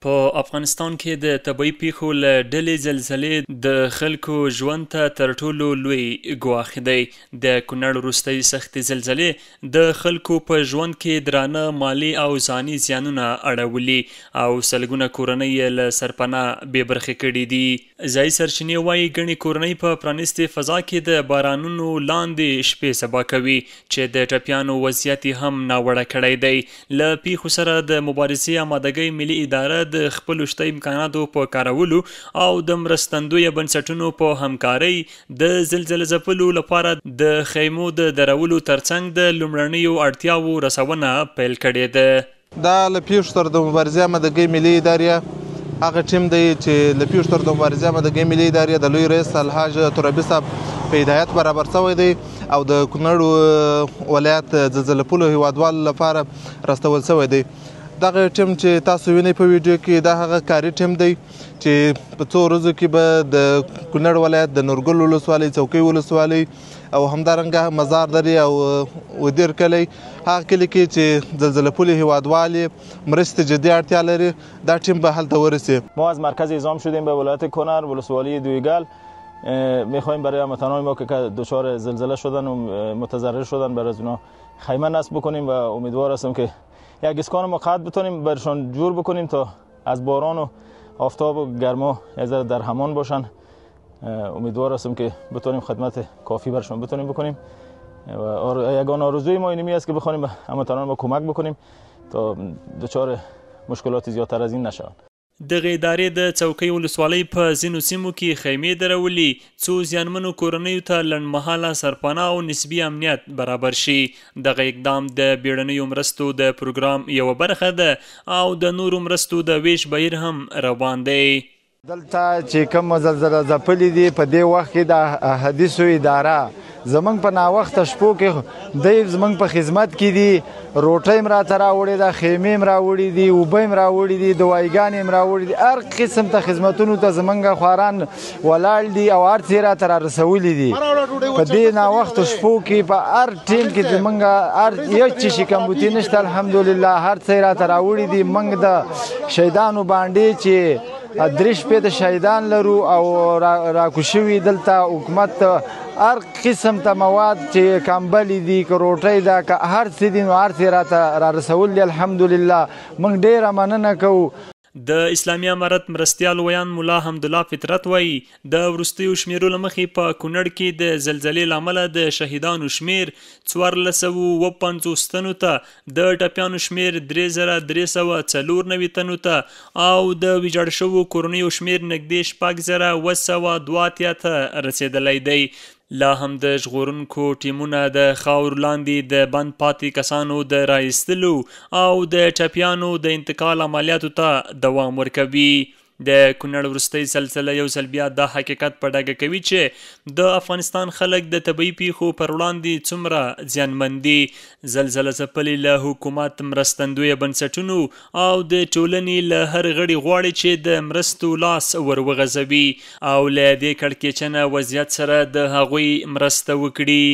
په افغانستان کې د طبیعي پیښو له ډلې زلزلې د خلکو ژوند ته تر ټولو لوی ګواښ دی. د کونړ وروستۍ سختې زلزلې د خلکو په ژوند کې درانه مالي او ځاني زیانونه اړولي او سلګونه کورنۍ یې له سرپناه بې برخې کړي دي. ځایي سرچینې وایي ګڼې کورنۍ په پرانیستې فضا کې د بارانونو لاندې شپې سبا کوي چې د ټپیانو وضعیت هم ناوړه کړی دی. له پیښو سره د مبارزې آمادګۍ ملي اداره د خپلو شته امکاناتو په کارولو او د مرستندویه بنسټونو په همکارۍ د زلزله ځپلو لپاره د خیمو د درولو ترڅنګ د لومړنیو اړتیاوو رسونه پیل کړې ده. دا له پیښو سره د مبارزې آمادګۍ ملي ادارې هغه ټیم دی چې له پیښو سره د مبارزې آمادګۍ ملي ادارې د لوی رئیس الحاج ترابي صاحب په هدایت برابر شوی دی او د کونړ ولایت زلزله پلو هیوادوالو لپاره راستول شوی دی. دغه ټیم چې تاسو وینئ په ویډیو کې دا هغه کاري ټیم دی چې په څو ورځو کې به د کونړ ولایت د نورګل ولسوالۍ، څوکۍ ولسوالۍ او همدارنګه مزار درې او ودیر کلی هغه کلي کې چې زلزله پلو هیوادوال مرستې جدي اړتیا لري دا ټیم به هلته ورسي. ما از مرکز اعزام شدیم به ولایت کنر ولسوالی دویگل. میخوایم برای هموطنان ما که دچار زلزله شدن و متضرر شدن برای از اونا خیمه نصب بکنیم و امیدوار هستم که یک اسکان موقت بتونیم برشان جور بکنیم تا از باران و آفتاب و گرما از در همان باشن. امیدوار هستم که بتونیم خدمت کافی برشان بتونیم بکنیم و یگانه آرزوی ما اینمی است که بخوایم به هموطنان ما کمک بکنیم تا دچار مشکلات زیادتر از این نشوند. دغه ادارې د څوکۍ ولسوالۍ په ځینو سیمو کې خیمې درولي څو زیانمنو کورنیو ته لنډمهاله سرپناه او نسبي امنیت برابر شي. دغه اقدام د بیړنیو مرستو د پروګرام یوه برخه ده او د نورو مرستو د ویش بهیر هم روان دی. دلته چې کوم زلزله ځپلي دي په دې وخت کې د احادیثو اداره زمونږ په ناوخته شپو کې دی زمونږ په خدمت کې دي. روټۍ م راته راوړې ده، خیمې م راوړي دي، اوبه م راوړي دي، دوایګانې م راوړي دي، هر قسم ته خدمتونو ته زمونږ خواران ولاړ دي او هر څه راته رارسولي دي. په دې ناوخته شپو کې په هر ټیم کې زمونږ هر یو څه کمبودي نشته الحمدلله هر څه راته راوړي دي. موږ د شهیدانو باندې چې درې شپې د شهیدان لرو او راکوشوي دلته حکومت هر قسم ته مواد چې کمبلې دي که روټۍ ده که هر څه دي نو هر څه راته رارسول دي الحمدلله. موږ ډېره مننه کوو. د اسلامي امارت مرستیال ویان ملا حمدالله فطرت وایي د وروستیو شمیرو له مخې په کونړ کې د زلزلې له امله د شهیدانو شمیر 1450 تنو ته، د ټپیانو شمیر 3394 تنو ته او د ویجاړ شوو کورنیو شمیر نږدې 6282 ته رسېدلی دی. لا هم د ژغورونکو ټیمونه د خاورو لاندې د بند پاتې کسانو د رایستلو او د ټپیانو د انتقال عملیاتو ته دوام ورکوي. د کونړ وروستۍ زلزله یو ځل بیا دا حقیقت په ډاګه کوي چې د افغانستان خلک د طبیعي پیښو پر وړاندې څومره زیانمن دي. زلزله ځپلي له حکومت، مرستندویه بنسټونو او د ټولنې له هر غړي غواړي چې د مرستو لاس ور وغځوي او له دې کړکېچنه وضعیت سره د هغوی مرسته وکړي.